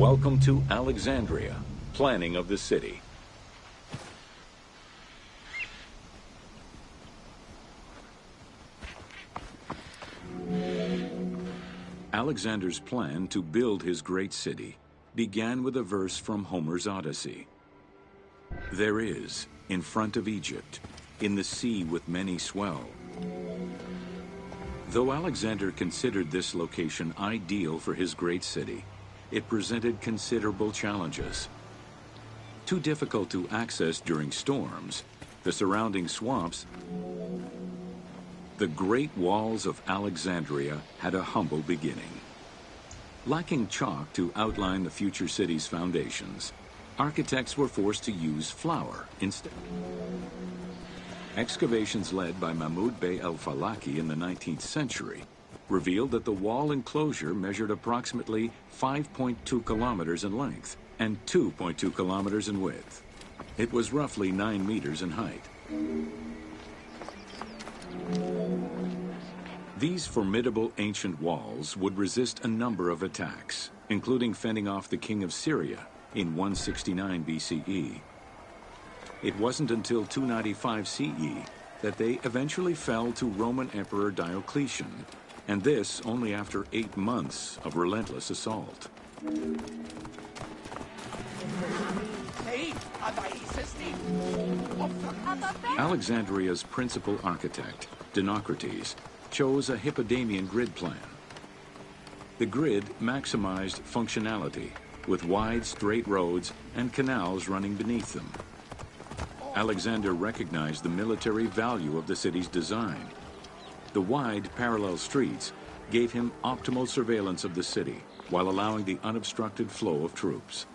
Welcome to Alexandria, planning of the city. Alexander's plan to build his great city began with a verse from Homer's Odyssey. There is, in front of Egypt, in the sea with many swell. Though Alexander considered this location ideal for his great city, it presented considerable challenges. Too difficult to access during storms, the surrounding swamps, the great walls of Alexandria had a humble beginning. Lacking chalk to outline the future city's foundations, architects were forced to use flour instead. Excavations led by Mahmud Bey el-Falaki in the 19th century revealed that the wall enclosure measured approximately 5.2 kilometers in length and 2.2 kilometers in width. It was roughly 9 meters in height. These formidable ancient walls would resist a number of attacks, including fending off the king of Syria in 169 BCE. It wasn't until 295 CE that they eventually fell to Roman Emperor Diocletian, and this only after 8 months of relentless assault. Alexandria's principal architect, Dinocrates, chose a Hippodamian grid plan. The grid maximized functionality, with wide, straight roads and canals running beneath them. Alexander recognized the military value of the city's design. The wide, parallel streets gave him optimal surveillance of the city, while allowing the unobstructed flow of troops.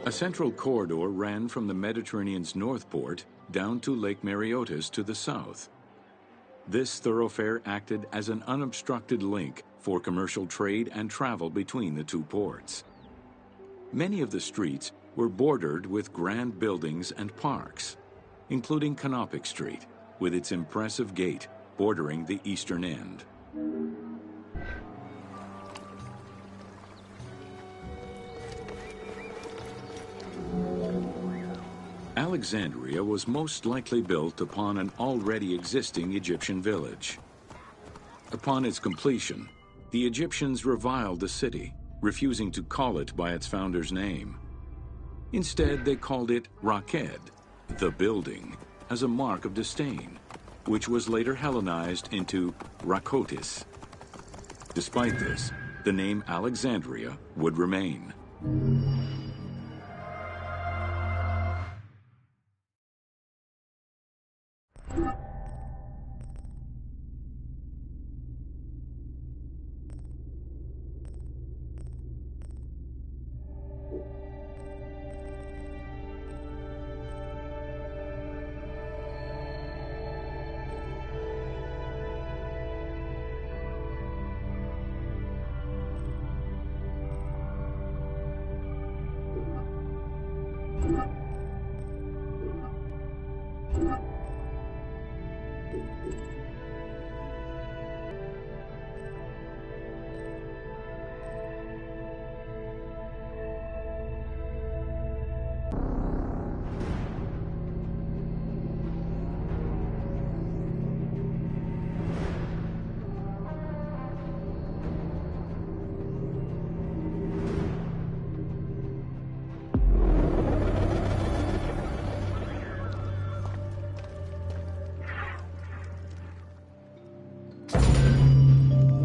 A central corridor ran from the Mediterranean's north port down to Lake Mareotis to the south. This thoroughfare acted as an unobstructed link for commercial trade and travel between the two ports. Many of the streets were bordered with grand buildings and parks, including Canopic Street, with its impressive gate bordering the eastern end. Alexandria was most likely built upon an already existing Egyptian village. Upon its completion, the Egyptians reviled the city, refusing to call it by its founder's name. Instead, they called it Raked, the building, as a mark of disdain, which was later Hellenized into Rakotis. Despite this, the name Alexandria would remain.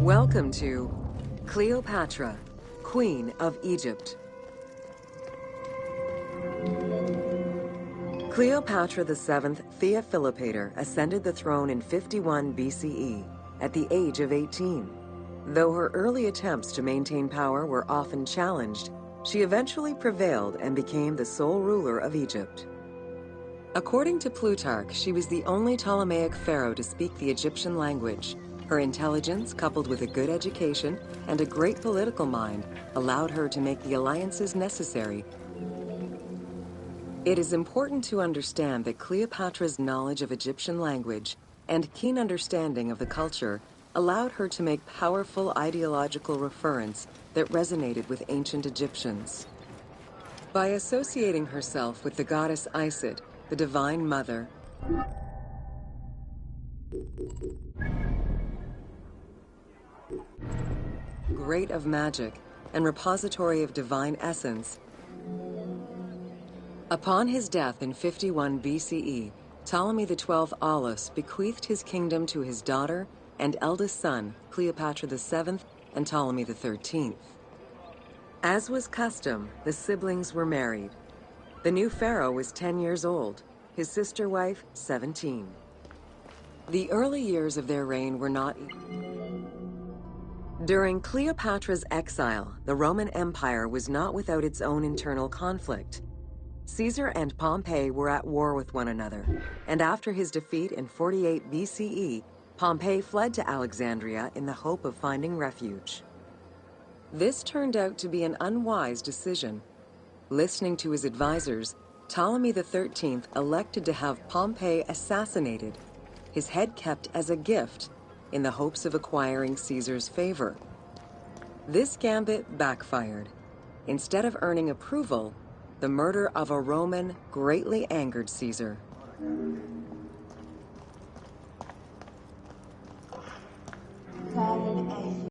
Welcome to Cleopatra, Queen of Egypt. Cleopatra VII Theophilopator ascended the throne in 51 BCE at the age of 18. Though her early attempts to maintain power were often challenged, she eventually prevailed and became the sole ruler of Egypt. According to Plutarch, she was the only Ptolemaic pharaoh to speak the Egyptian language. Her intelligence, coupled with a good education and a great political mind, allowed her to make the alliances necessary. It is important to understand that Cleopatra's knowledge of Egyptian language and keen understanding of the culture allowed her to make powerful ideological reference that resonated with ancient Egyptians. By associating herself with the goddess Isis, the Divine Mother, Great of Magic, and Repository of Divine Essence. Upon his death in 51 BCE, Ptolemy XII Aulus bequeathed his kingdom to his daughter and eldest son, Cleopatra VII and Ptolemy XIII. As was custom, the siblings were married. The new pharaoh was 10 years old, his sister wife 17. The early years of their reign were not During Cleopatra's exile, the Roman Empire was not without its own internal conflict. Caesar and Pompey were at war with one another, and after his defeat in 48 BCE, Pompey fled to Alexandria in the hope of finding refuge. This turned out to be an unwise decision. Listening to his advisors, Ptolemy XIII elected to have Pompey assassinated, his head kept as a gift, in the hopes of acquiring Caesar's favor. This gambit backfired. Instead of earning approval, the murder of a Roman greatly angered Caesar.